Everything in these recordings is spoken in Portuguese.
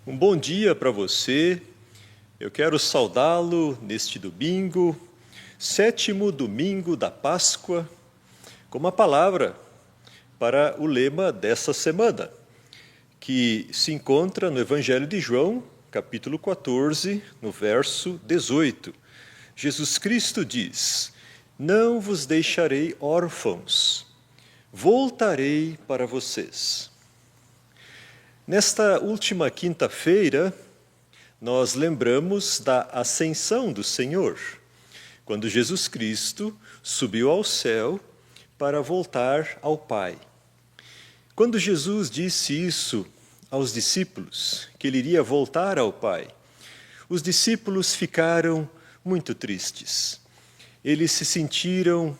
Um bom dia para você. Eu quero saudá-lo neste domingo, 7º domingo da Páscoa, com uma palavra para o lema dessa semana, que se encontra no Evangelho de João, capítulo 14, no verso 18. Jesus Cristo diz: "Não vos deixarei órfãos, voltarei para vocês." Nesta última quinta-feira, nós lembramos da ascensão do Senhor, quando Jesus Cristo subiu ao céu para voltar ao Pai. Quando Jesus disse isso aos discípulos, que ele iria voltar ao Pai, os discípulos ficaram muito tristes. Eles se sentiram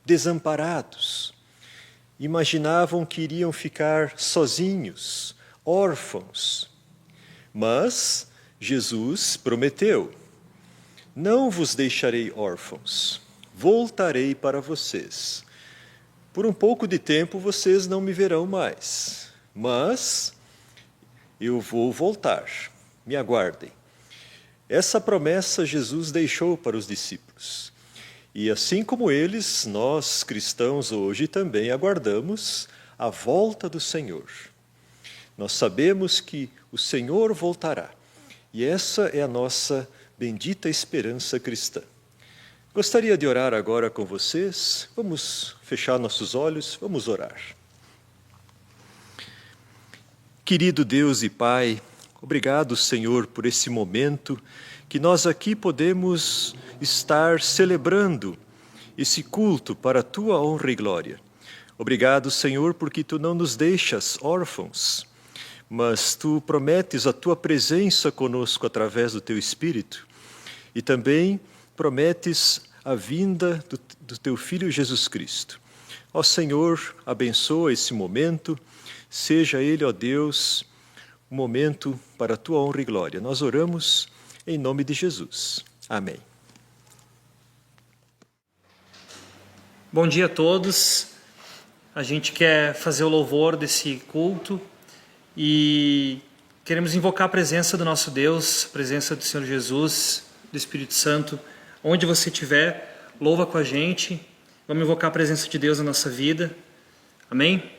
desamparados, imaginavam que iriam ficar sozinhos, órfãos. Mas Jesus prometeu: "Não vos deixarei órfãos, voltarei para vocês. Por um pouco de tempo vocês não me verão mais, mas eu vou voltar, me aguardem." Essa promessa Jesus deixou para os discípulos. E assim como eles, nós cristãos hoje também aguardamos a volta do Senhor. Nós sabemos que o Senhor voltará, e essa é a nossa bendita esperança cristã. Gostaria de orar agora com vocês. Vamos fechar nossos olhos, vamos orar. Querido Deus e Pai, obrigado, Senhor, por esse momento que nós aqui podemos estar celebrando esse culto para a Tua honra e glória. Obrigado, Senhor, porque Tu não nos deixas órfãos, mas Tu prometes a Tua presença conosco através do Teu Espírito e também prometes a vinda do Teu Filho Jesus Cristo. Ó Senhor, abençoa esse momento, seja ele, ó Deus, um momento para a Tua honra e glória. Nós oramos em nome de Jesus. Amém. Bom dia a todos. A gente quer fazer o louvor desse culto e queremos invocar a presença do nosso Deus, a presença do Senhor Jesus, do Espírito Santo. Onde você estiver, louva com a gente. Vamos invocar a presença de Deus na nossa vida. Amém?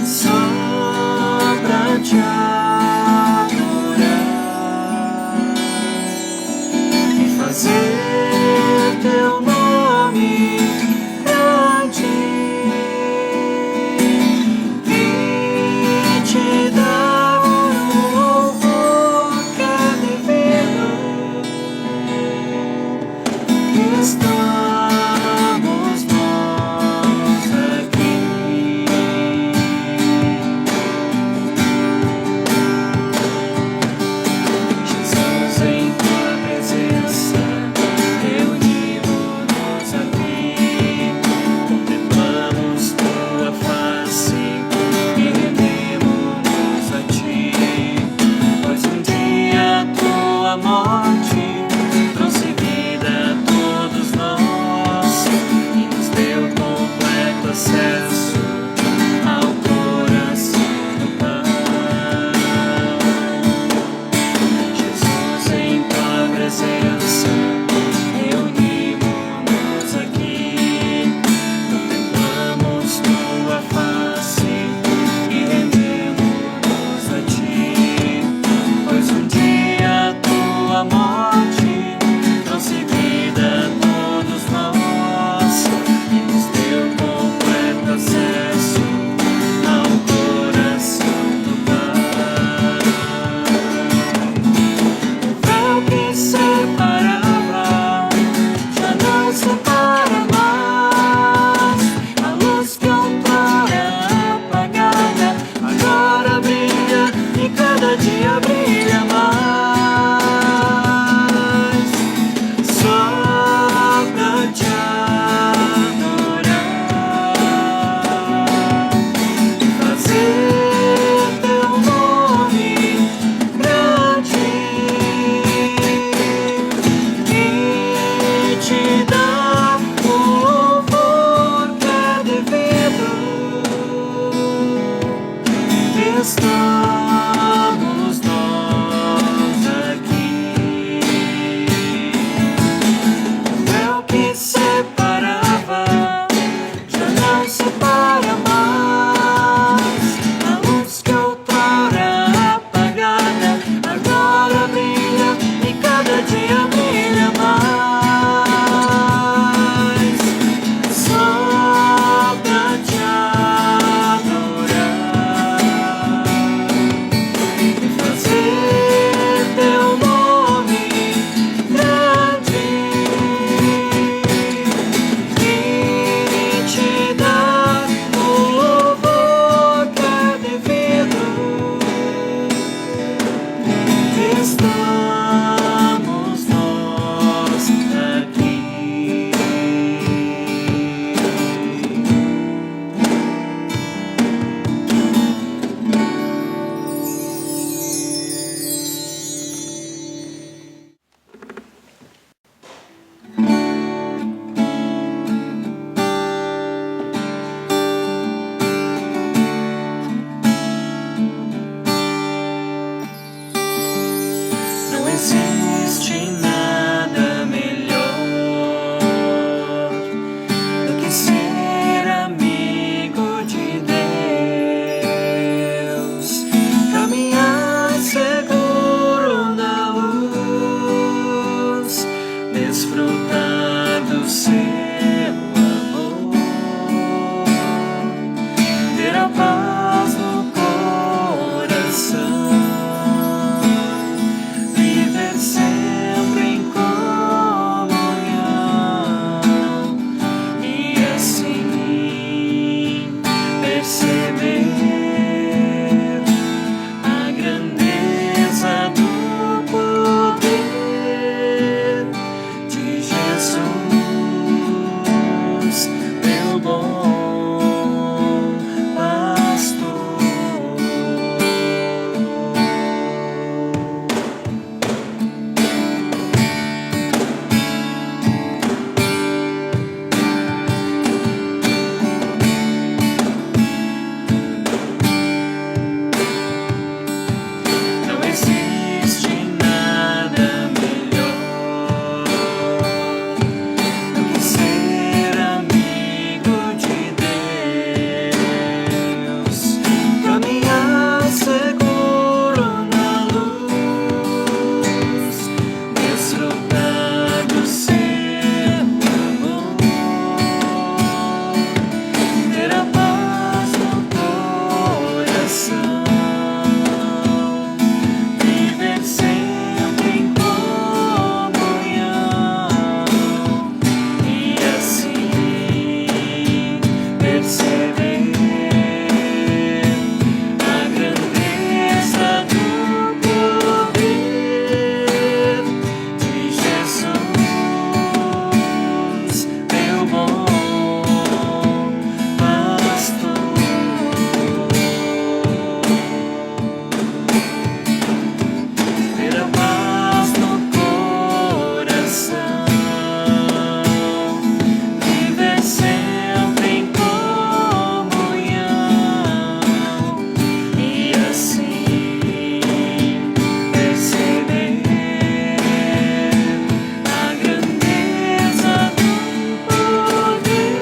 Só pra te adorar e fazer teu nome grande e te dar o louvor que é devido. meu bom pastor. Não existe nada melhor do que ser amigo de Deus, caminhar seguro na luz, desfrutar do seu amor, ter a paz no coração, viver sempre em comunhão e assim perceber a grandeza do poder de Jesus, meu bom pastor. Ter a paz no coração, viver sempre em comunhão e assim perceber a grandeza do poder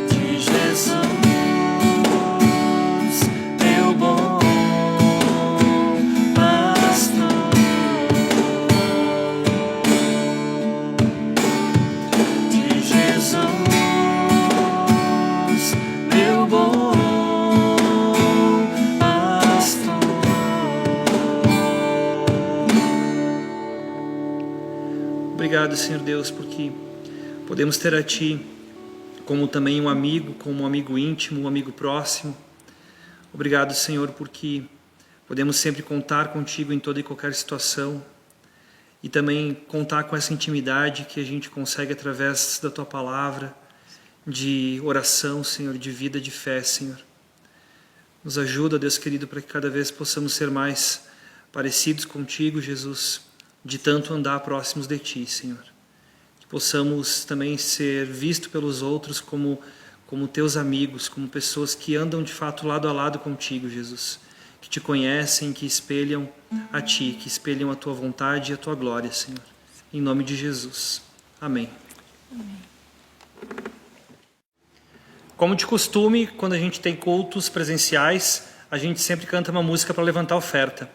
de Jesus, meu bom pastor. De Jesus, meu bom pastor. Obrigado, Senhor Deus, porque podemos ter a Ti como também um amigo, como um amigo íntimo, um amigo próximo. Obrigado, Senhor, porque podemos sempre contar contigo em toda e qualquer situação e também contar com essa intimidade que a gente consegue através da Tua palavra, de oração, Senhor, de vida, de fé, Senhor. Nos ajuda, Deus querido, para que cada vez possamos ser mais parecidos contigo, Jesus, de tanto andar próximos de Ti, Senhor. Que possamos também ser vistos pelos outros como Teus amigos, como pessoas que andam de fato lado a lado contigo, Jesus. Que Te conhecem, que espelham a Ti, que espelham a Tua vontade e a Tua glória, Senhor. Em nome de Jesus. Amém. Como de costume, quando a gente tem cultos presenciais, a gente sempre canta uma música para levantar a oferta.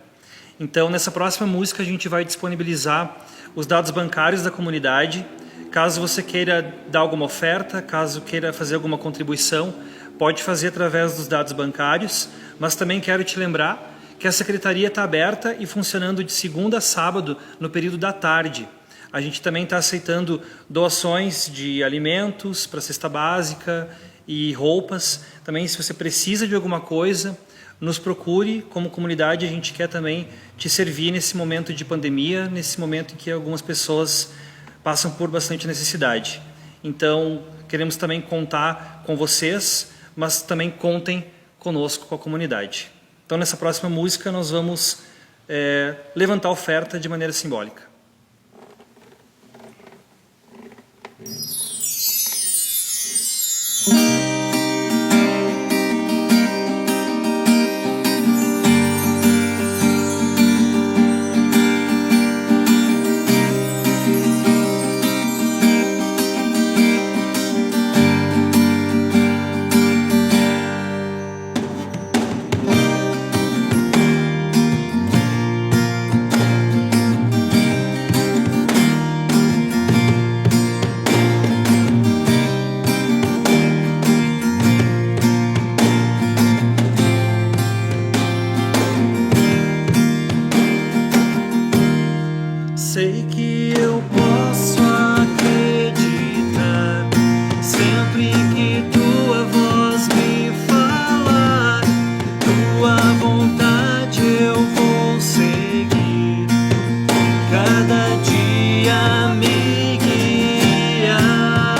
Então, nessa próxima música, a gente vai disponibilizar os dados bancários da comunidade. Caso você queira dar alguma oferta, caso queira fazer alguma contribuição, pode fazer através dos dados bancários, mas também quero te lembrar que a secretaria está aberta e funcionando de segunda a sábado, no período da tarde. A gente também está aceitando doações de alimentos para cesta básica e roupas. Também, se você precisa de alguma coisa, nos procure. Como comunidade, a gente quer também te servir nesse momento de pandemia, nesse momento em que algumas pessoas passam por bastante necessidade. Então, queremos também contar com vocês, mas também contem conosco, com a comunidade. Então, nessa próxima música, nós vamos levantar a oferta de maneira simbólica. Sei que eu posso acreditar sempre que tua voz me falar, tua vontade eu vou seguir, cada dia me guiar.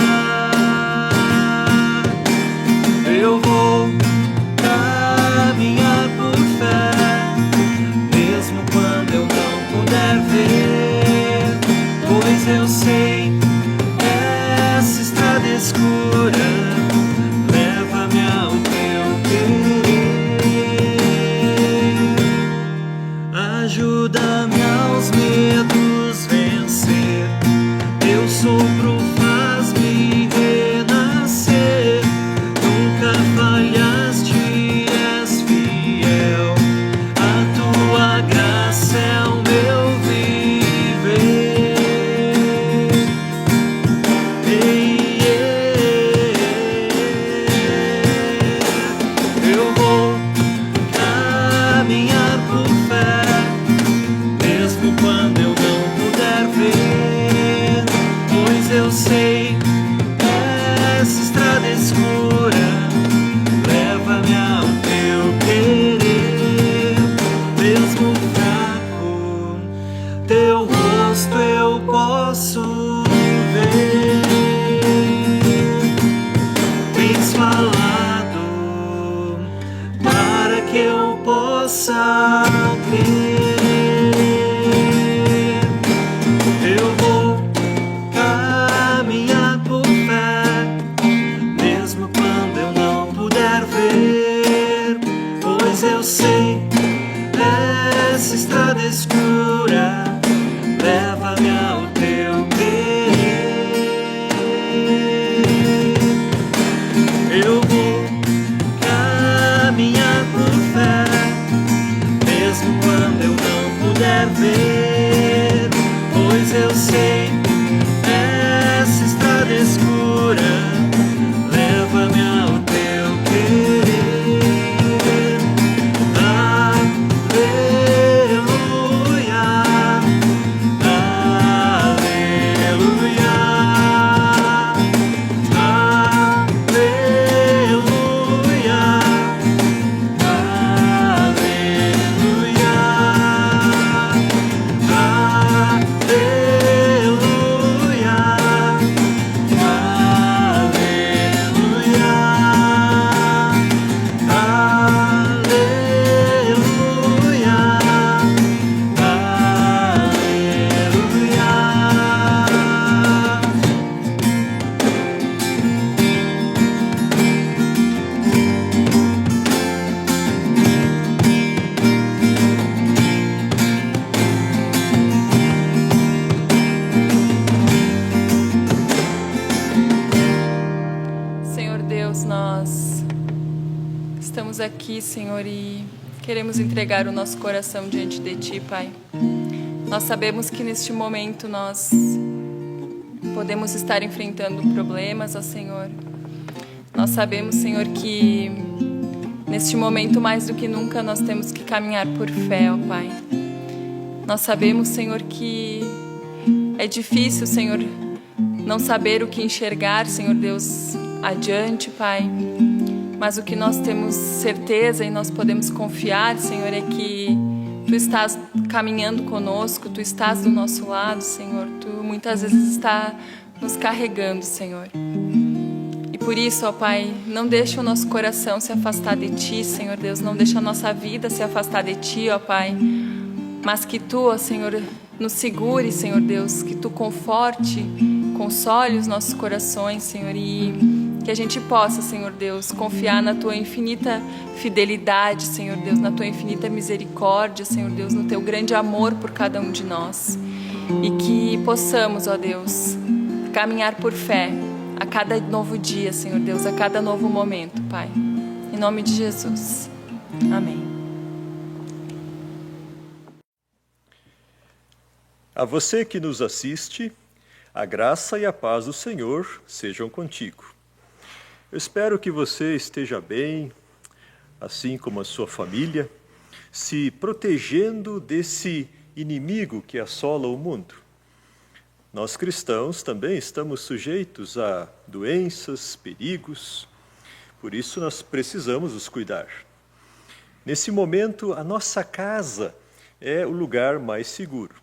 possa crer. Eu vou caminhar por fé, mesmo quando eu não puder ver, pois eu sei, essa estrada escura leva-me ao teu querer. Eu vou caminhar por fé, mesmo quando eu não puder ver, pois eu sei, essa estrada escura leva-me ao teu querer. Aleluia, aleluia, aleluia, Senhor Deus, nós estamos aqui, Senhor, e queremos entregar o nosso coração diante de Ti, Pai. Nós sabemos que neste momento nós podemos estar enfrentando problemas, ó Senhor. Nós sabemos, Senhor, que neste momento mais do que nunca nós temos que caminhar por fé, ó Pai. Nós sabemos, Senhor, que é difícil, Senhor, não saber o que enxergar, Senhor Deus, adiante, Pai. Mas o que nós temos certeza e nós podemos confiar, Senhor, é que Tu estás caminhando conosco, Tu estás do nosso lado, Senhor. Tu muitas vezes está nos carregando, Senhor. E por isso, ó Pai, não deixa o nosso coração se afastar de Ti, Senhor Deus. Não deixa a nossa vida se afastar de Ti, ó Pai. Mas que Tu, ó Senhor, nos segure, Senhor Deus. Que Tu conforte, console os nossos corações, Senhor. E que a gente possa, Senhor Deus, confiar na Tua infinita fidelidade, Senhor Deus, na Tua infinita misericórdia, Senhor Deus, no Teu grande amor por cada um de nós. E que possamos, ó Deus, caminhar por fé a cada novo dia, Senhor Deus, a cada novo momento, Pai. Em nome de Jesus. Amém. A você que nos assiste, a graça e a paz do Senhor sejam contigo. Eu espero que você esteja bem, assim como a sua família, se protegendo desse inimigo que assola o mundo. Nós cristãos também estamos sujeitos a doenças, perigos, por isso nós precisamos nos cuidar. Nesse momento, a nossa casa é o lugar mais seguro.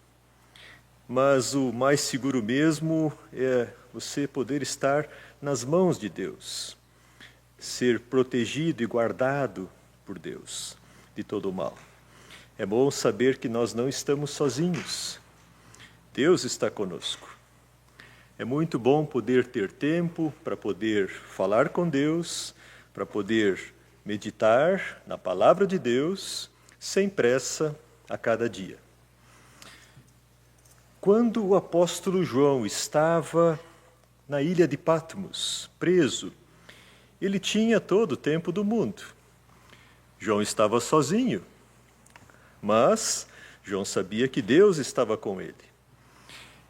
Mas o mais seguro mesmo é você poder estar nas mãos de Deus, ser protegido e guardado por Deus de todo o mal. É bom saber que nós não estamos sozinhos. Deus está conosco. É muito bom poder ter tempo para poder falar com Deus, para poder meditar na palavra de Deus, sem pressa, a cada dia. Quando o apóstolo João estava na ilha de Patmos, preso, ele tinha todo o tempo do mundo. João estava sozinho, mas João sabia que Deus estava com ele.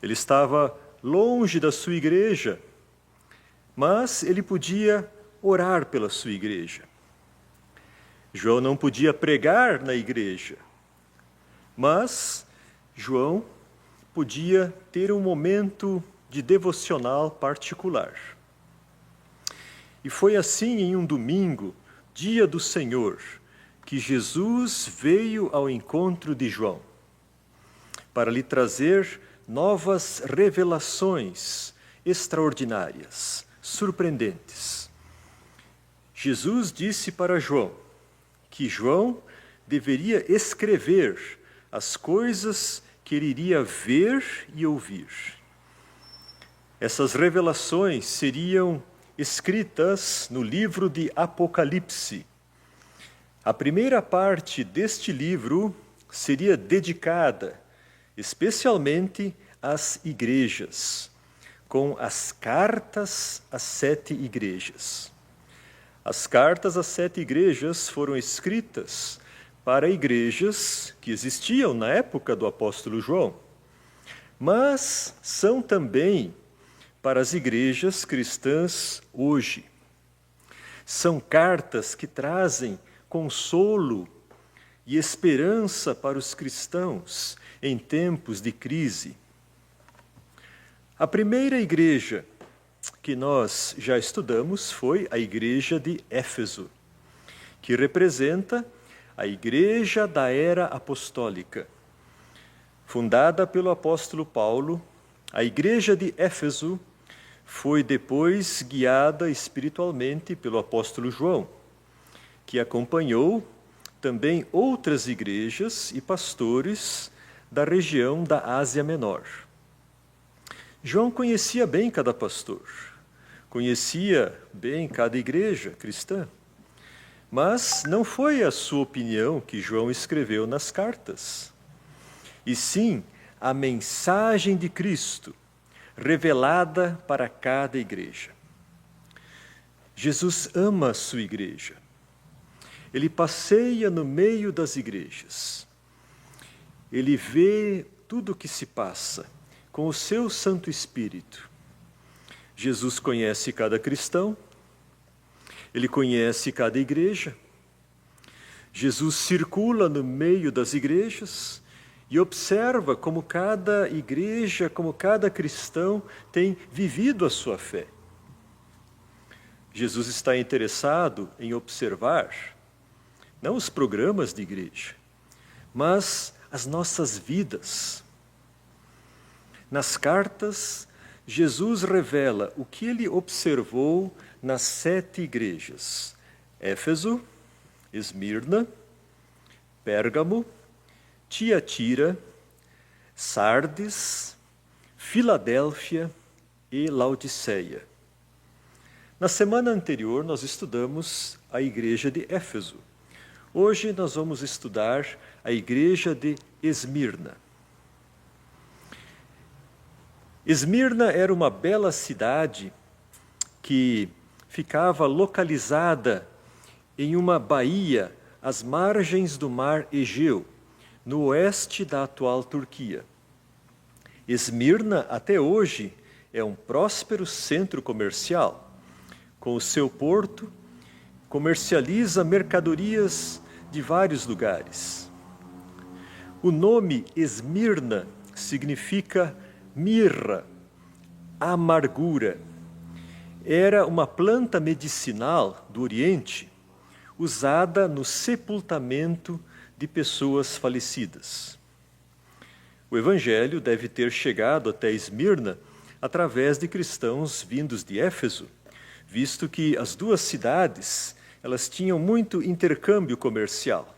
Ele estava longe da sua igreja, mas ele podia orar pela sua igreja. João não podia pregar na igreja, mas João podia ter um momento de devocional particular. E foi assim em um domingo, dia do Senhor, que Jesus veio ao encontro de João, para lhe trazer novas revelações extraordinárias, surpreendentes. Jesus disse para João que João deveria escrever as coisas que ele iria ver e ouvir. Essas revelações seriam escritas no livro de Apocalipse. A primeira parte deste livro seria dedicada especialmente às igrejas, com as cartas às 7 igrejas. As cartas às 7 igrejas foram escritas para igrejas que existiam na época do apóstolo João, mas são também para as igrejas cristãs hoje. São cartas que trazem consolo e esperança para os cristãos em tempos de crise. A primeira igreja que nós já estudamos foi a igreja de Éfeso, que representa a igreja da era apostólica. Fundada pelo apóstolo Paulo, a igreja de Éfeso foi depois guiada espiritualmente pelo apóstolo João, que acompanhou também outras igrejas e pastores da região da Ásia Menor. João conhecia bem cada pastor, conhecia bem cada igreja cristã, mas não foi a sua opinião que João escreveu nas cartas, e sim a mensagem de Cristo revelada para cada igreja. Jesus ama a sua igreja. Ele passeia no meio das igrejas. Ele vê tudo o que se passa com o seu Santo Espírito. Jesus conhece cada cristão, ele conhece cada igreja. Jesus circula no meio das igrejas e observa como cada igreja, como cada cristão tem vivido a sua fé. Jesus está interessado em observar não os programas de igreja, mas as nossas vidas. Nas cartas, Jesus revela o que ele observou nas 7 igrejas: Éfeso, Esmirna, Pérgamo, Tiatira, Sardes, Filadélfia e Laodiceia. Na semana anterior, nós estudamos a igreja de Éfeso. Hoje nós vamos estudar a igreja de Esmirna. Esmirna era uma bela cidade que ficava localizada em uma baía às margens do mar Egeu, no oeste da atual Turquia. Esmirna, até hoje, é um próspero centro comercial. Com o seu porto, comercializa mercadorias de vários lugares. O nome Esmirna significa mirra, amargura. Era uma planta medicinal do Oriente usada no sepultamento de pessoas falecidas. O Evangelho deve ter chegado até Esmirna através de cristãos vindos de Éfeso, visto que as duas cidades elas tinham muito intercâmbio comercial.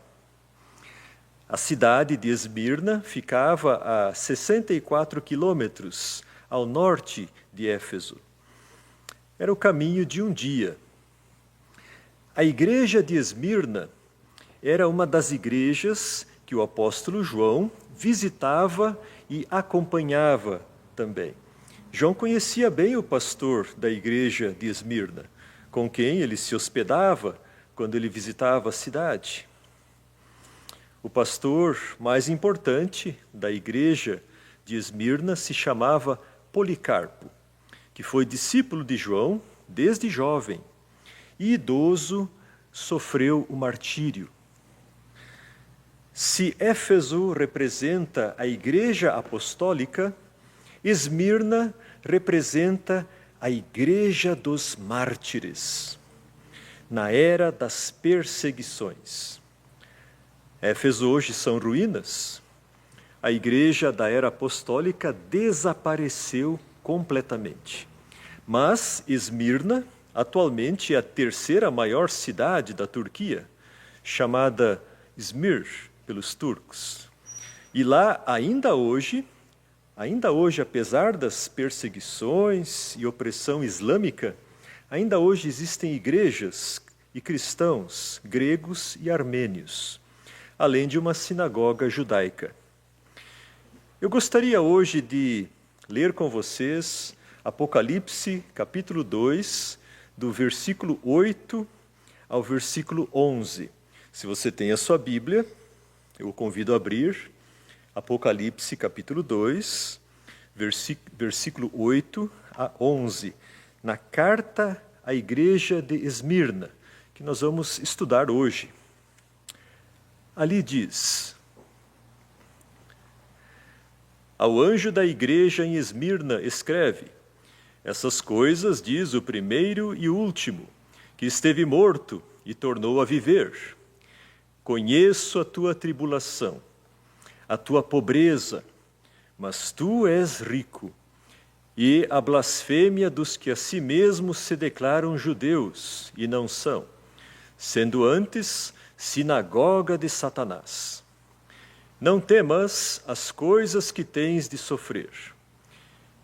A cidade de Esmirna ficava a 64 quilômetros ao norte de Éfeso. Era o caminho de um dia. A igreja de Esmirna era uma das igrejas que o apóstolo João visitava e acompanhava também. João conhecia bem o pastor da igreja de Esmirna, com quem ele se hospedava quando ele visitava a cidade. O pastor mais importante da igreja de Esmirna se chamava Policarpo, que foi discípulo de João desde jovem e idoso sofreu o martírio. Se Éfeso representa a igreja apostólica, Esmirna representa a igreja dos mártires, na era das perseguições. Éfeso hoje são ruínas. A igreja da era apostólica desapareceu completamente. Mas Esmirna, atualmente, é a terceira maior cidade da Turquia, chamada Izmir pelos turcos. E lá, ainda hoje, apesar das perseguições e opressão islâmica, ainda hoje existem igrejas e cristãos gregos e armênios, além de uma sinagoga judaica. Eu gostaria hoje de ler com vocês Apocalipse, capítulo 2, do versículo 8 ao versículo 11. Se você tem a sua Bíblia, eu o convido a abrir Apocalipse, capítulo 2, versículo 8 a 11, na carta à igreja de Esmirna, que nós vamos estudar hoje. Ali diz: Ao anjo da igreja em Esmirna escreve: Essas coisas diz o primeiro e último, que esteve morto e tornou a viver. Conheço a tua tribulação, a tua pobreza, mas tu és rico, e a blasfêmia dos que a si mesmos se declaram judeus e não são, sendo antes sinagoga de Satanás. Não temas as coisas que tens de sofrer.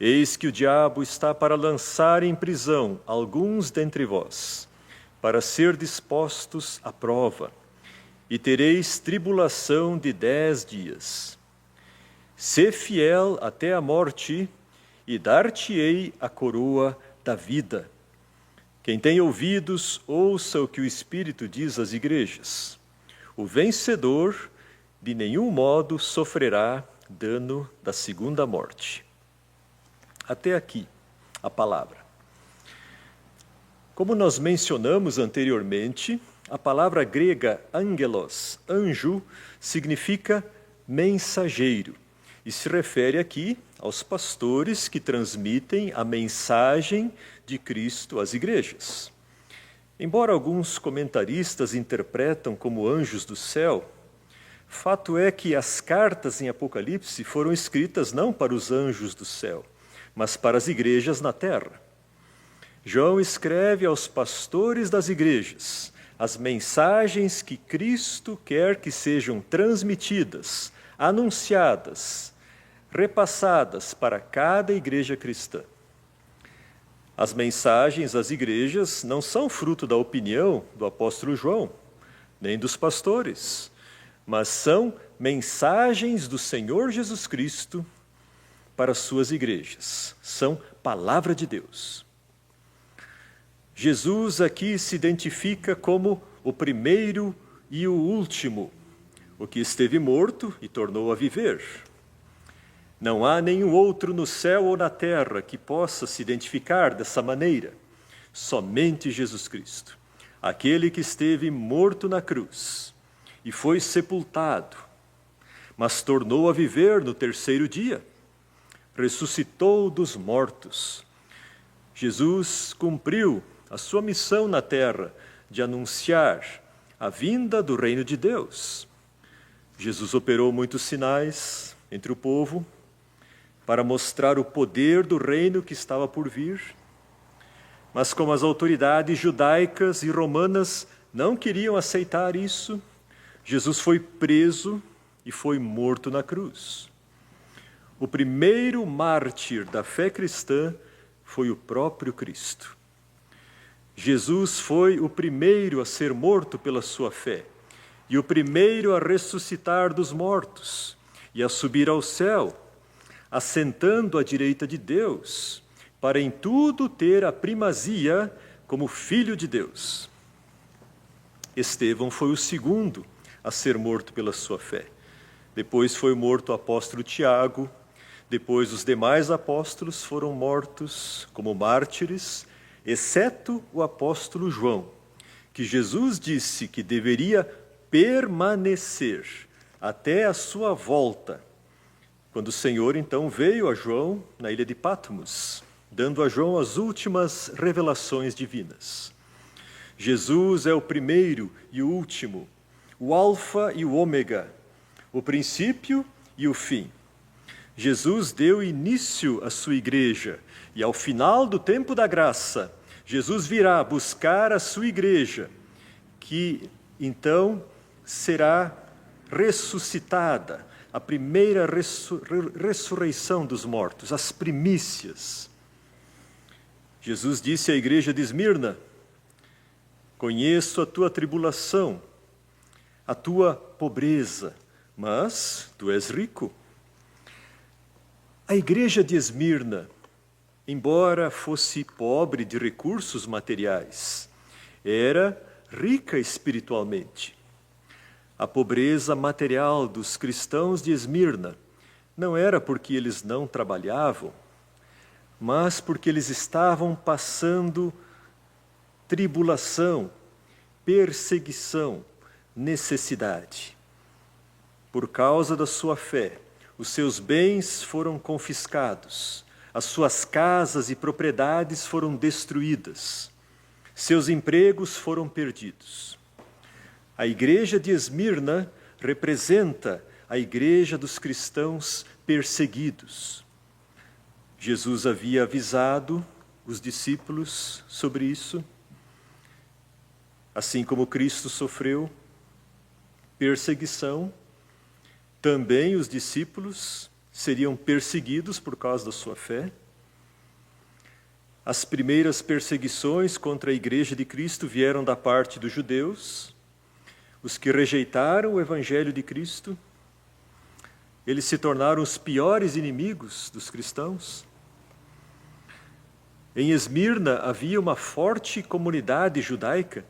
Eis que o diabo está para lançar em prisão alguns dentre vós, para ser dispostos à prova, e tereis tribulação de 10 dias. Sê fiel até a morte, e dar-te-ei a coroa da vida. Quem tem ouvidos, ouça o que o Espírito diz às igrejas. O vencedor, de nenhum modo, sofrerá dano da segunda morte. Até aqui, a palavra. Como nós mencionamos anteriormente, a palavra grega angelos, anjo, significa mensageiro e se refere aqui aos pastores que transmitem a mensagem de Cristo às igrejas. Embora alguns comentaristas interpretam como anjos do céu, fato é que as cartas em Apocalipse foram escritas não para os anjos do céu, mas para as igrejas na terra. João escreve aos pastores das igrejas as mensagens que Cristo quer que sejam transmitidas, anunciadas, repassadas para cada igreja cristã. As mensagens às igrejas não são fruto da opinião do apóstolo João, nem dos pastores, mas são mensagens do Senhor Jesus Cristo para as suas igrejas. São palavra de Deus. Jesus aqui se identifica como o primeiro e o último, o que esteve morto e tornou a viver. Não há nenhum outro no céu ou na terra que possa se identificar dessa maneira. Somente Jesus Cristo, aquele que esteve morto na cruz e foi sepultado, mas tornou a viver no terceiro dia, ressuscitou dos mortos. Jesus cumpriu a sua missão na terra de anunciar a vinda do reino de Deus. Jesus operou muitos sinais entre o povo para mostrar o poder do reino que estava por vir. Mas como as autoridades judaicas e romanas não queriam aceitar isso, Jesus foi preso e foi morto na cruz. O primeiro mártir da fé cristã foi o próprio Cristo. Jesus foi o primeiro a ser morto pela sua fé e o primeiro a ressuscitar dos mortos e a subir ao céu, assentando à direita de Deus, para em tudo ter a primazia como Filho de Deus. Estevão foi o segundo a ser morto pela sua fé. Depois foi morto o apóstolo Tiago. Depois os demais apóstolos foram mortos como mártires, exceto o apóstolo João, que Jesus disse que deveria permanecer até a sua volta, quando o Senhor então veio a João na ilha de Patmos, dando a João as últimas revelações divinas. Jesus é o primeiro e o último, o alfa e o ômega, o princípio e o fim. Jesus deu início à sua igreja e ao final do tempo da graça, Jesus virá buscar a sua igreja, que então será ressuscitada, a primeira ressurreição dos mortos, as primícias. Jesus disse à igreja de Esmirna: conheço a tua tribulação, a tua pobreza, mas tu és rico. A igreja de Esmirna, embora fosse pobre de recursos materiais, era rica espiritualmente. A pobreza material dos cristãos de Esmirna não era porque eles não trabalhavam, mas porque eles estavam passando tribulação, perseguição, necessidade. Por causa da sua fé, os seus bens foram confiscados, as suas casas e propriedades foram destruídas, seus empregos foram perdidos. A igreja de Esmirna representa a igreja dos cristãos perseguidos. Jesus havia avisado os discípulos sobre isso. Assim como Cristo sofreu perseguição, também os discípulos seriam perseguidos por causa da sua fé. As primeiras perseguições contra a igreja de Cristo vieram da parte dos judeus, os que rejeitaram o evangelho de Cristo. Eles se tornaram os piores inimigos dos cristãos. Em Esmirna havia uma forte comunidade judaica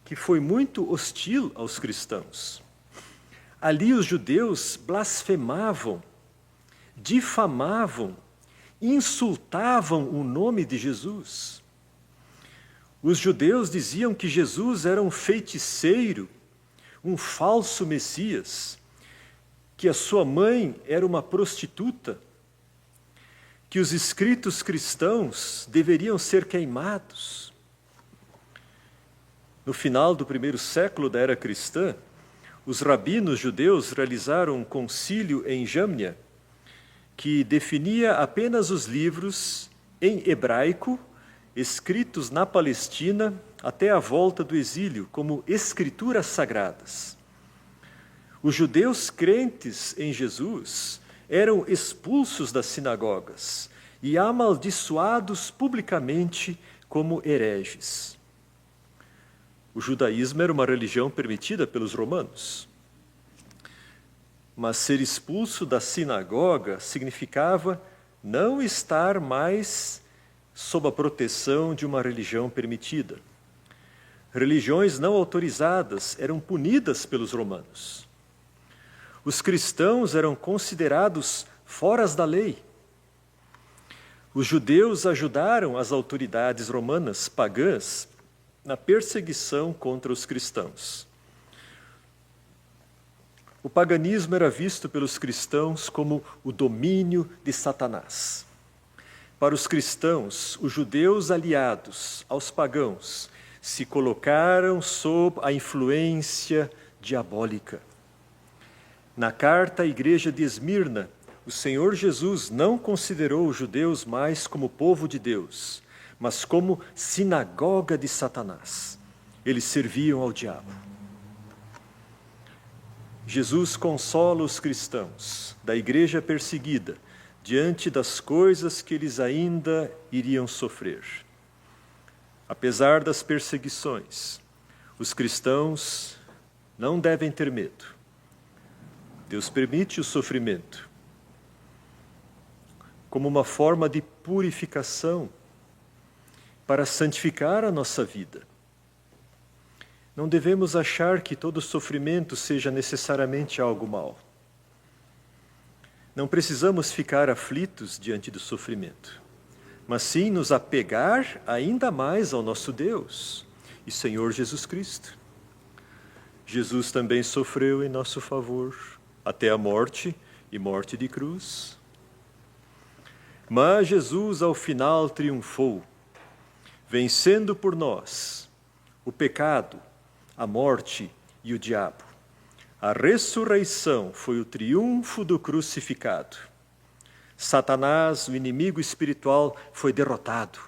que foi muito hostil aos cristãos. Ali os judeus blasfemavam, difamavam, insultavam o nome de Jesus. Os judeus diziam que Jesus era um feiticeiro, um falso Messias, que a sua mãe era uma prostituta, que os escritos cristãos deveriam ser queimados. No final do primeiro século da era cristã, os rabinos judeus realizaram um concílio em Jâmnia que definia apenas os livros em hebraico escritos na Palestina até a volta do exílio como escrituras sagradas. Os judeus crentes em Jesus eram expulsos das sinagogas e amaldiçoados publicamente como hereges. O judaísmo era uma religião permitida pelos romanos, mas ser expulso da sinagoga significava não estar mais sob a proteção de uma religião permitida. Religiões não autorizadas eram punidas pelos romanos. Os cristãos eram considerados fora da lei. Os judeus ajudaram as autoridades romanas pagãs na perseguição contra os cristãos. O paganismo era visto pelos cristãos como o domínio de Satanás. Para os cristãos, os judeus aliados aos pagãos se colocaram sob a influência diabólica. Na carta à igreja de Esmirna, o Senhor Jesus não considerou os judeus mais como povo de Deus, mas como sinagoga de Satanás. Eles serviam ao diabo. Jesus consola os cristãos da igreja perseguida diante das coisas que eles ainda iriam sofrer. Apesar das perseguições, os cristãos não devem ter medo. Deus permite o sofrimento como uma forma de purificação para santificar a nossa vida. Não devemos achar que todo sofrimento seja necessariamente algo mau. Não precisamos ficar aflitos diante do sofrimento, mas sim nos apegar ainda mais ao nosso Deus e Senhor Jesus Cristo. Jesus também sofreu em nosso favor, até a morte e morte de cruz. Mas Jesus, ao final, triunfou, vencendo por nós o pecado, a morte e o diabo. A ressurreição foi o triunfo do crucificado. Satanás, o inimigo espiritual, foi derrotado.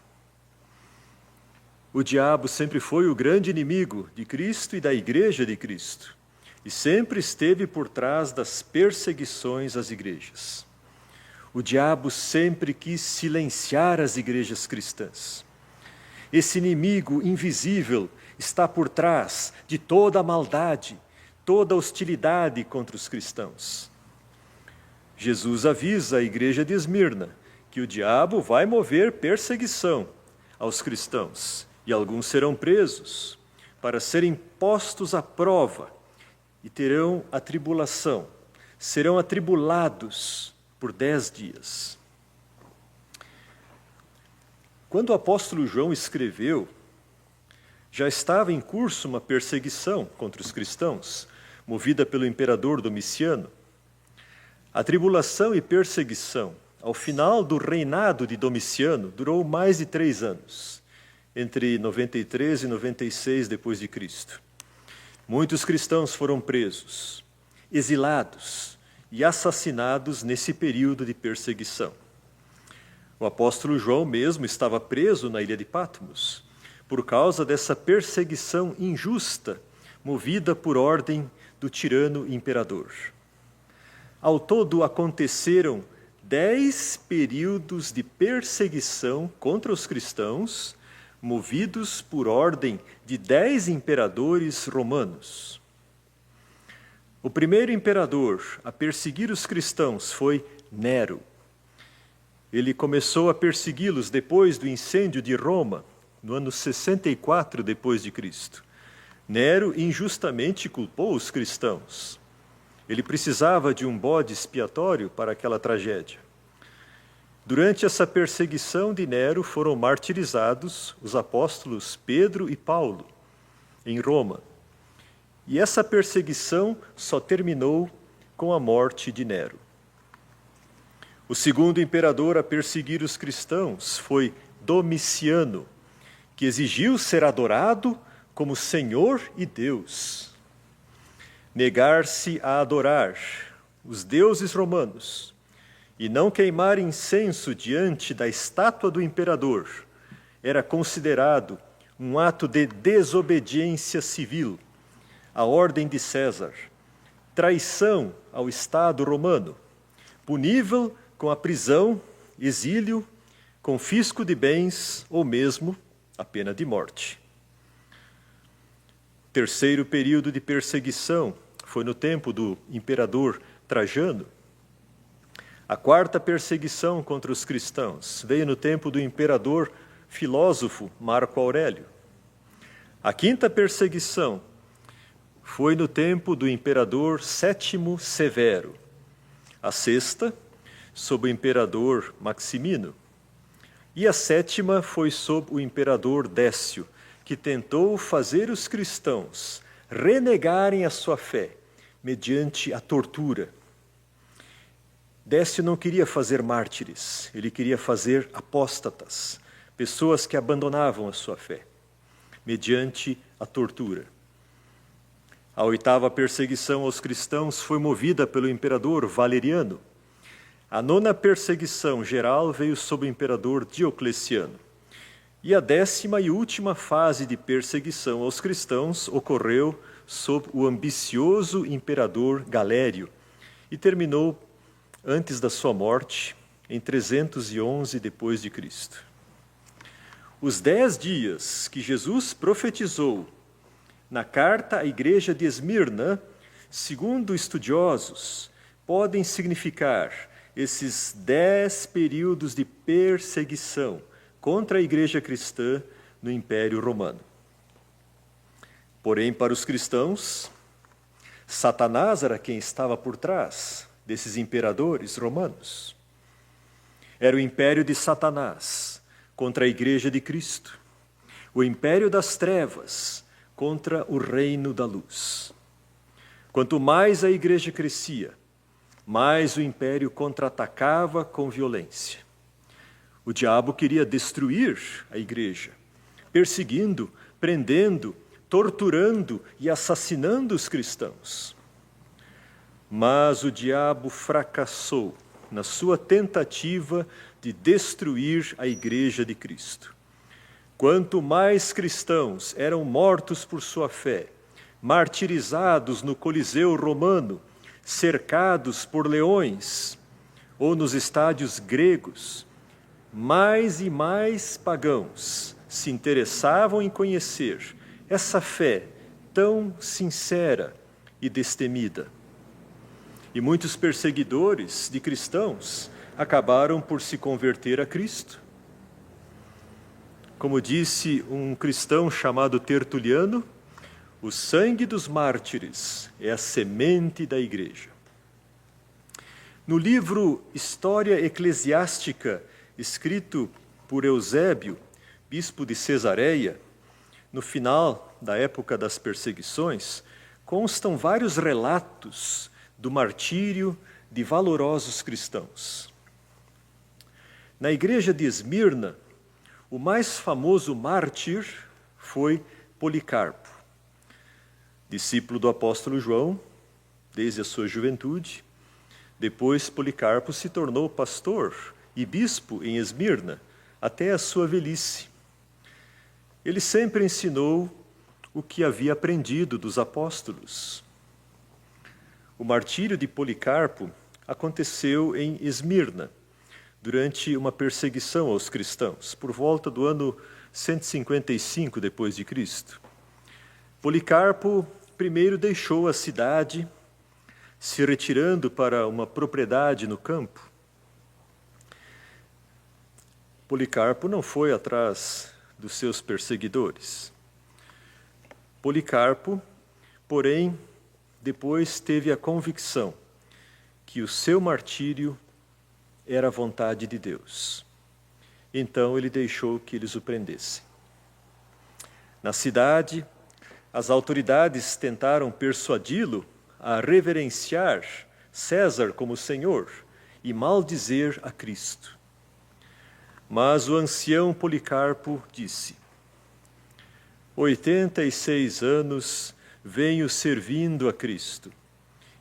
O diabo sempre foi o grande inimigo de Cristo e da igreja de Cristo. e sempre esteve por trás das perseguições às igrejas. O diabo sempre quis silenciar as igrejas cristãs. Esse inimigo invisível está por trás de toda a maldade, toda a hostilidade contra os cristãos. Jesus avisa a igreja de Esmirna que o diabo vai mover perseguição aos cristãos e alguns serão presos para serem postos à prova e terão a tribulação, serão atribulados por 10 dias. Quando o apóstolo João escreveu, já estava em curso uma perseguição contra os cristãos, movida pelo imperador Domiciano. A tribulação e perseguição, ao final do reinado de Domiciano, durou mais de 3 anos, entre 93 e 96 depois de Cristo. Muitos cristãos foram presos, exilados e assassinados nesse período de perseguição. O apóstolo João mesmo estava preso na ilha de Patmos, por causa dessa perseguição injusta, movida por ordem do tirano imperador. Ao todo aconteceram 10 períodos de perseguição contra os cristãos, movidos por ordem de 10 imperadores romanos. O primeiro imperador a perseguir os cristãos foi Nero. Ele começou a persegui-los depois do incêndio de Roma, no ano 64 depois de Cristo. Nero injustamente culpou os cristãos. Ele precisava de um bode expiatório para aquela tragédia. Durante essa perseguição de Nero foram martirizados os apóstolos Pedro e Paulo, em Roma. E essa perseguição só terminou com a morte de Nero. O segundo imperador a perseguir os cristãos foi Domiciano, que exigiu ser adorado como Senhor e Deus. Negar-se a adorar os deuses romanos e não queimar incenso diante da estátua do imperador era considerado um ato de desobediência civil à ordem de César, traição ao Estado romano, punível com a prisão, exílio, confisco de bens ou mesmo a pena de morte. O terceiro período de perseguição foi no tempo do imperador Trajano. A quarta perseguição contra os cristãos veio no tempo do imperador filósofo Marco Aurélio. A quinta perseguição foi no tempo do imperador Sétimo Severo. A sexta, sob o imperador Maximino. E a sétima foi sob o imperador Décio, que tentou fazer os cristãos renegarem a sua fé mediante a tortura. Décio não queria fazer mártires, ele queria fazer apóstatas, pessoas que abandonavam a sua fé, mediante a tortura. A oitava perseguição aos cristãos foi movida pelo imperador Valeriano. A nona perseguição geral veio sob o imperador Diocleciano. E a 10ª e última fase de perseguição aos cristãos ocorreu sob o ambicioso imperador Galério e terminou antes da sua morte, em 311 depois de Cristo. Os 10 dias que Jesus profetizou na carta à igreja de Esmirna, segundo estudiosos, podem significar esses 10 períodos de perseguição contra a igreja cristã no Império Romano. Porém, para os cristãos, Satanás era quem estava por trás desses imperadores romanos. Era o império de Satanás contra a igreja de Cristo, o império das trevas contra o reino da luz. Quanto mais a igreja crescia, mais o império contra-atacava com violência. O diabo queria destruir a igreja, perseguindo, prendendo, torturando e assassinando os cristãos. Mas o diabo fracassou na sua tentativa de destruir a igreja de Cristo. Quanto mais cristãos eram mortos por sua fé, martirizados no Coliseu romano, cercados por leões, ou nos estádios gregos, mais e mais pagãos se interessavam em conhecer essa fé tão sincera e destemida. E muitos perseguidores de cristãos acabaram por se converter a Cristo. Como disse um cristão chamado Tertuliano, o sangue dos mártires é a semente da igreja. No livro História Eclesiástica, escrito por Eusébio, bispo de Cesareia, no final da época das perseguições, constam vários relatos do martírio de valorosos cristãos. Na igreja de Esmirna, o mais famoso mártir foi Policarpo, discípulo do apóstolo João desde a sua juventude. Depois, Policarpo se tornou pastor e bispo em Esmirna até a sua velhice. Ele sempre ensinou o que havia aprendido dos apóstolos. O martírio de Policarpo aconteceu em Esmirna, durante uma perseguição aos cristãos, por volta do ano 155 depois de Cristo. Policarpo primeiro deixou a cidade, se retirando para uma propriedade no campo. Policarpo não foi atrás dos seus perseguidores. Policarpo, porém, depois teve a convicção que o seu martírio era a vontade de Deus. Então ele deixou que eles o prendessem. Na cidade, as autoridades tentaram persuadi-lo a reverenciar César como Senhor e maldizer a Cristo. Mas o ancião Policarpo disse: 86 anos venho servindo a Cristo,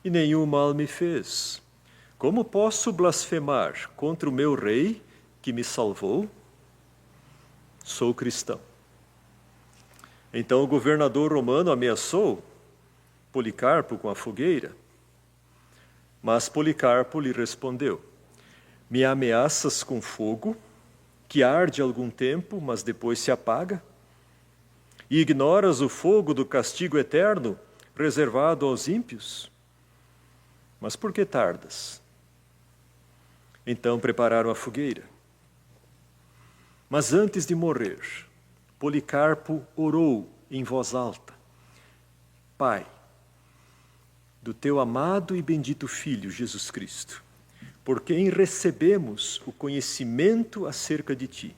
e nenhum mal me fez. Como posso blasfemar contra o meu rei que me salvou? Sou cristão. Então o governador romano ameaçou Policarpo com a fogueira. Mas Policarpo lhe respondeu: me ameaças com fogo, que arde algum tempo, mas depois se apaga? E ignoras o fogo do castigo eterno, reservado aos ímpios? Mas por que tardas? Então prepararam a fogueira. Mas antes de morrer, Policarpo orou em voz alta: Pai, do teu amado e bendito Filho, Jesus Cristo, por quem recebemos o conhecimento acerca de ti,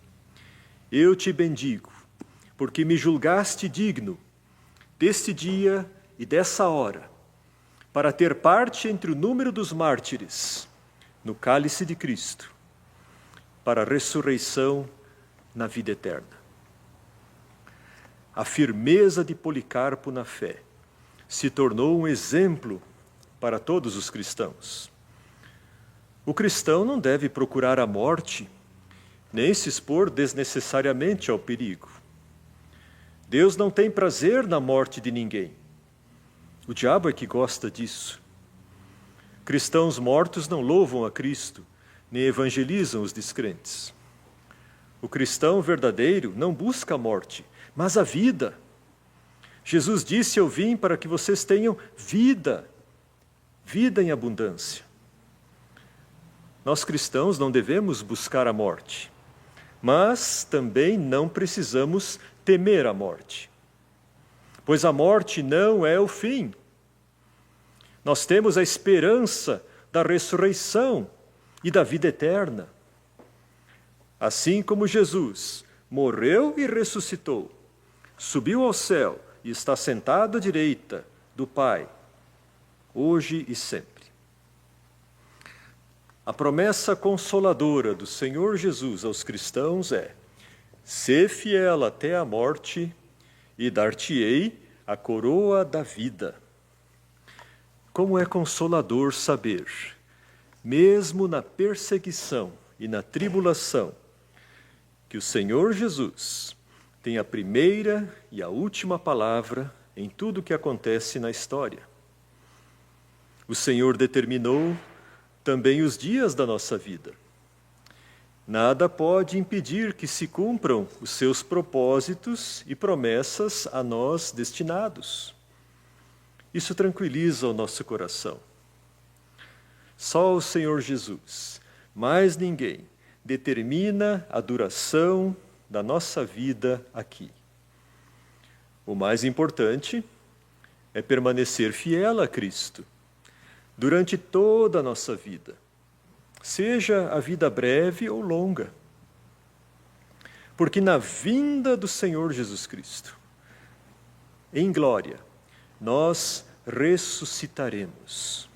eu te bendigo, porque me julgaste digno deste dia e dessa hora, para ter parte entre o número dos mártires, no cálice de Cristo, para a ressurreição na vida eterna. A firmeza de Policarpo na fé se tornou um exemplo para todos os cristãos. O cristão não deve procurar a morte, nem se expor desnecessariamente ao perigo. Deus não tem prazer na morte de ninguém. O diabo é que gosta disso. Cristãos mortos não louvam a Cristo, nem evangelizam os descrentes. O cristão verdadeiro não busca a morte, mas a vida. Jesus disse: eu vim para que vocês tenham vida, vida em abundância. Nós cristãos não devemos buscar a morte, mas também não precisamos temer a morte, pois a morte não é o fim. Nós temos a esperança da ressurreição e da vida eterna. Assim como Jesus morreu e ressuscitou, subiu ao céu e está sentado à direita do Pai, hoje e sempre. A promessa consoladora do Senhor Jesus aos cristãos é: sê fiel até a morte e dar-te-ei a coroa da vida. Como é consolador saber, mesmo na perseguição e na tribulação, que o Senhor Jesus tem a primeira e a última palavra em tudo o que acontece na história. O Senhor determinou também os dias da nossa vida. Nada pode impedir que se cumpram os seus propósitos e promessas a nós destinados. Isso tranquiliza o nosso coração. Só o Senhor Jesus, mais ninguém, determina a duração da nossa vida aqui. O mais importante é permanecer fiel a Cristo durante toda a nossa vida, seja a vida breve ou longa. Porque na vinda do Senhor Jesus Cristo, em glória, nós ressuscitaremos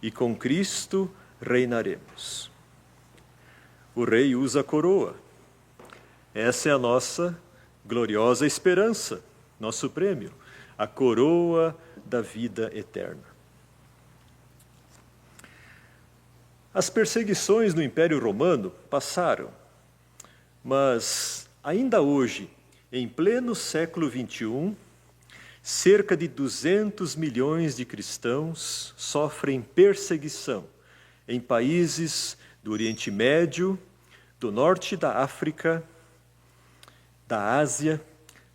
e com Cristo reinaremos. O rei usa a coroa. Essa é a nossa gloriosa esperança, nosso prêmio, a coroa da vida eterna. As perseguições no Império Romano passaram, mas ainda hoje, em pleno século XXI, cerca de 200 milhões de cristãos sofrem perseguição em países do Oriente Médio, do Norte da África, da Ásia,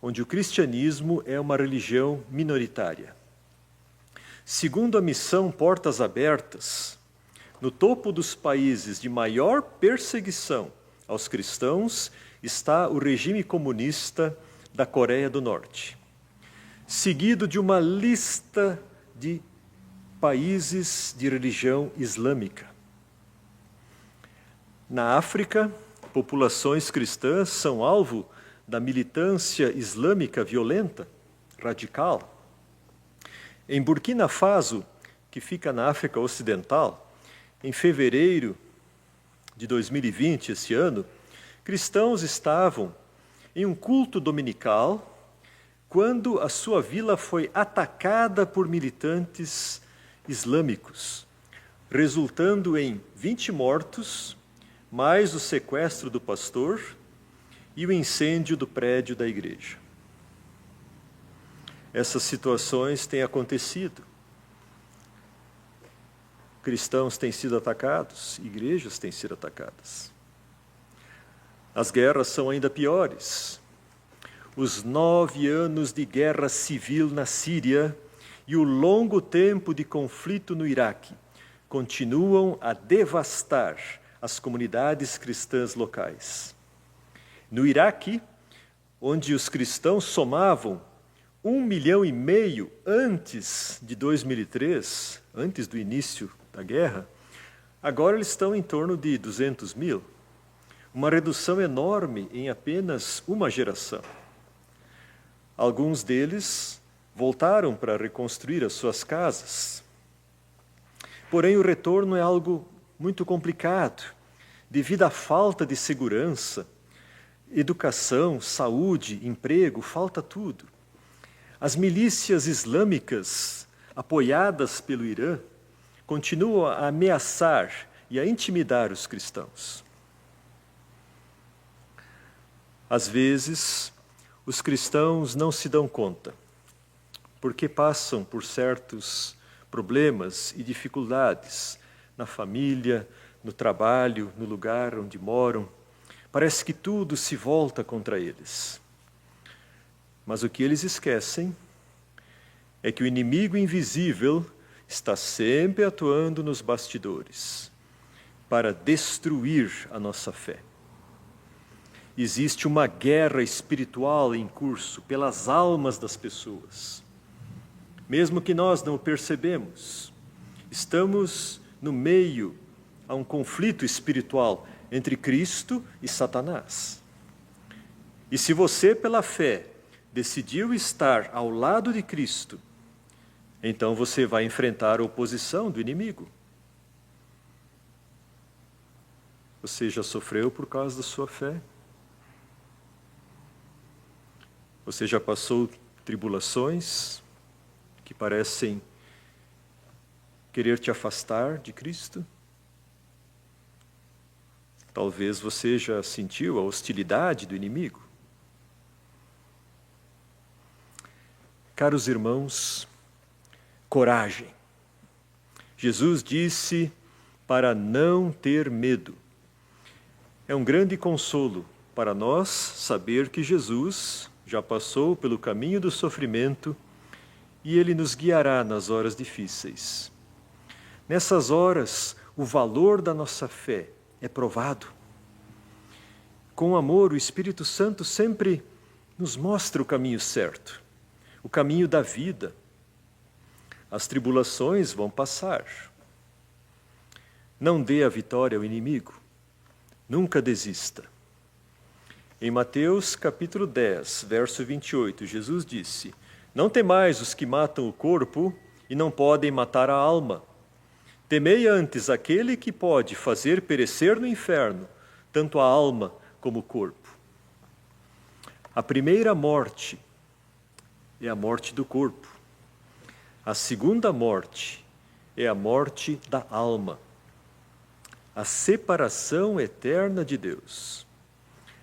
onde o cristianismo é uma religião minoritária. Segundo a missão Portas Abertas, no topo dos países de maior perseguição aos cristãos está o regime comunista da Coreia do Norte, seguido de uma lista de países de religião islâmica. Na África, populações cristãs são alvo da militância islâmica violenta, radical. Em Burkina Faso, que fica na África Ocidental, em fevereiro de 2020, esse ano, cristãos estavam em um culto dominical quando a sua vila foi atacada por militantes islâmicos, resultando em 20 mortos, mais o sequestro do pastor e o incêndio do prédio da igreja. Essas situações têm acontecido. Cristãos têm sido atacados, igrejas têm sido atacadas. As guerras são ainda piores. Os 9 anos de guerra civil na Síria e o longo tempo de conflito no Iraque continuam a devastar as comunidades cristãs locais. No Iraque, onde os cristãos somavam 1,5 milhão antes de 2003, antes do início da guerra, agora eles estão em torno de 200 mil. Uma redução enorme em apenas uma geração. Alguns deles voltaram para reconstruir as suas casas. Porém, o retorno é algo muito complicado, devido à falta de segurança, educação, saúde, emprego, falta tudo. As milícias islâmicas, apoiadas pelo Irã, continuam a ameaçar e a intimidar os cristãos. Às vezes, os cristãos não se dão conta, porque passam por certos problemas e dificuldades na família, no trabalho, no lugar onde moram. Parece que tudo se volta contra eles. Mas o que eles esquecem é que o inimigo invisível está sempre atuando nos bastidores para destruir a nossa fé. Existe uma guerra espiritual em curso pelas almas das pessoas. Mesmo que nós não o percebemos, estamos no meio a um conflito espiritual entre Cristo e Satanás. E se você, pela fé, decidiu estar ao lado de Cristo, então você vai enfrentar a oposição do inimigo. Você já sofreu por causa da sua fé? Você já passou tribulações que parecem querer te afastar de Cristo? Talvez você já sentiu a hostilidade do inimigo. Caros irmãos, coragem. Jesus disse para não ter medo. É um grande consolo para nós saber que Jesus já passou pelo caminho do sofrimento e Ele nos guiará nas horas difíceis. Nessas horas, o valor da nossa fé é provado. Com amor, o Espírito Santo sempre nos mostra o caminho certo, o caminho da vida. As tribulações vão passar. Não dê a vitória ao inimigo. Nunca desista. Em Mateus capítulo 10, verso 28, Jesus disse: Não temais os que matam o corpo e não podem matar a alma. Temei antes aquele que pode fazer perecer no inferno tanto a alma como o corpo. A primeira morte é a morte do corpo. A segunda morte é a morte da alma. A separação eterna de Deus.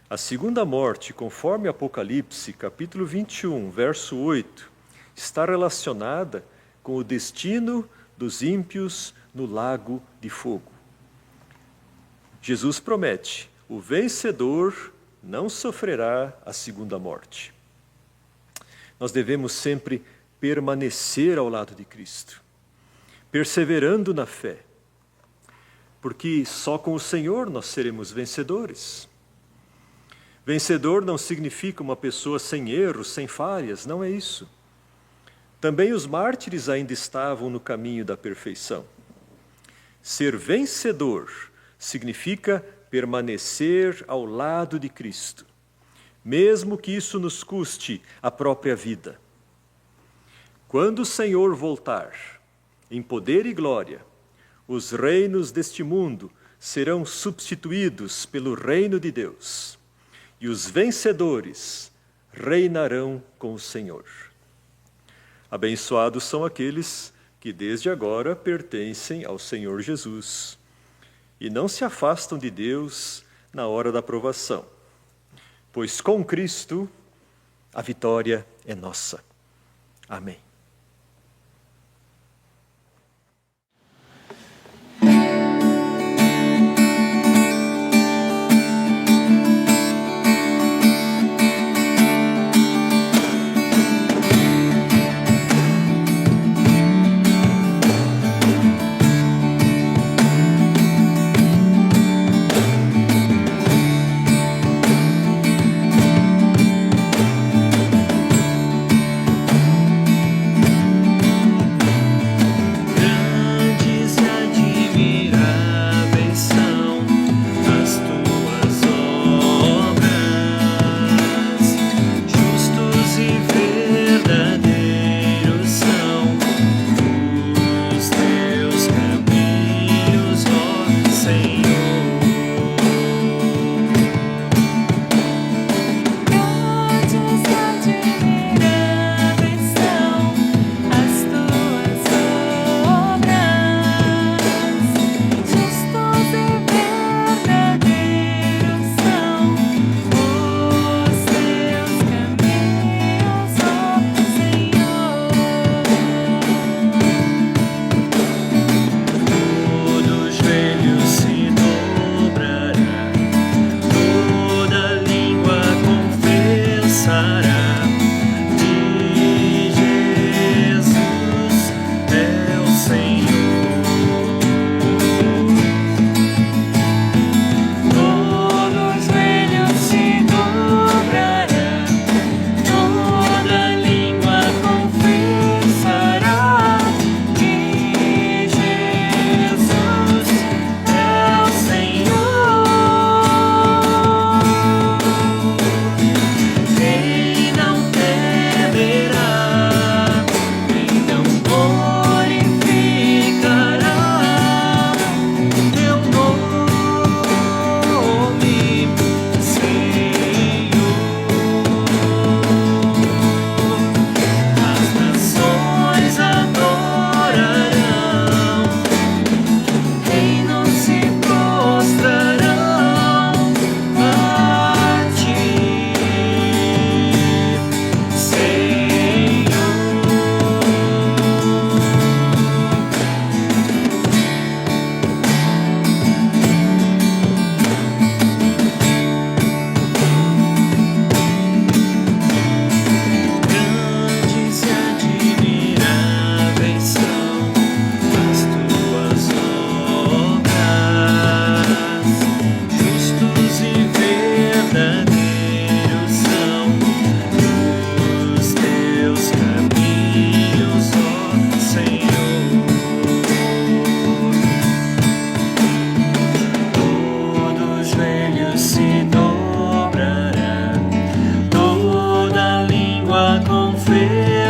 A segunda morte, conforme Apocalipse, capítulo 21, verso 8, está relacionada com o destino dos ímpios no lago de fogo. Jesus promete: o vencedor não sofrerá a segunda morte. Nós devemos sempre permanecer ao lado de Cristo, perseverando na fé, porque só com o Senhor nós seremos vencedores. Vencedor não significa uma pessoa sem erros, sem falhas, não é isso. Também os mártires ainda estavam no caminho da perfeição. Ser vencedor significa permanecer ao lado de Cristo, mesmo que isso nos custe a própria vida. Quando o Senhor voltar, em poder e glória, os reinos deste mundo serão substituídos pelo reino de Deus, e os vencedores reinarão com o Senhor. Abençoados são aqueles que desde agora pertencem ao Senhor Jesus e não se afastam de Deus na hora da provação, pois com Cristo a vitória é nossa. Amém.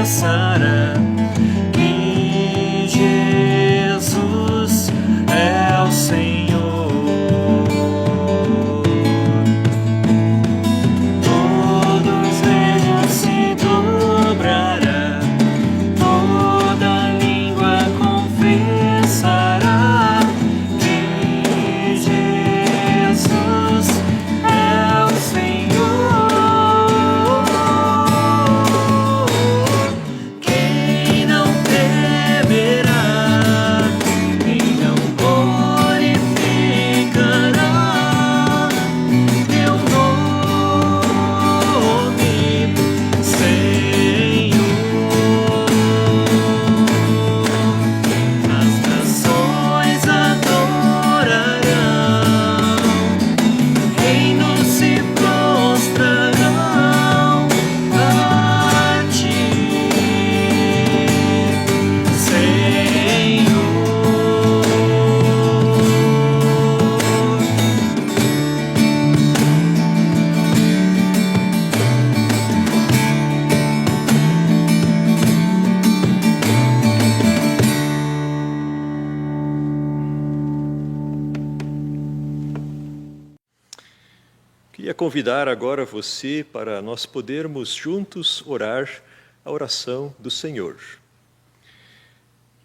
confessará que Jesus é o Senhor. Todos vejam se dobrará, toda língua confessará que Jesus é o Senhor. Quem não temerá, quem não glorificará teu nome, Senhor. As nações adorarão, reinos se prostrarão a ti, Senhor. Queria convidar agora você para nós podermos juntos orar a oração do Senhor.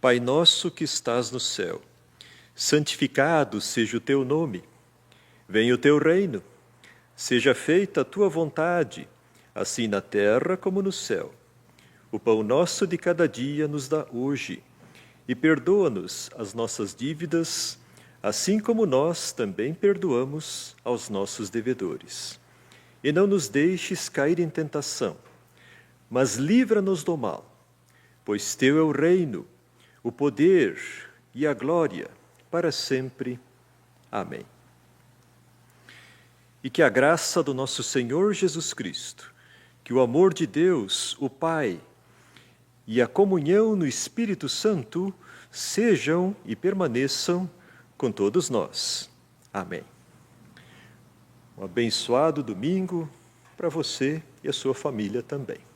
Pai nosso que estás no céu, santificado seja o teu nome. Venha o teu reino. Seja feita a tua vontade, assim na terra como no céu. O pão nosso de cada dia nos dá hoje, e perdoa-nos as nossas dívidas, assim como nós também perdoamos aos nossos devedores. E não nos deixes cair em tentação, mas livra-nos do mal, pois teu é o reino, o poder e a glória para sempre. Amém. E que a graça do nosso Senhor Jesus Cristo, que o amor de Deus, o Pai, e a comunhão no Espírito Santo sejam e permaneçam com todos nós. Amém. Um abençoado domingo para você e a sua família também.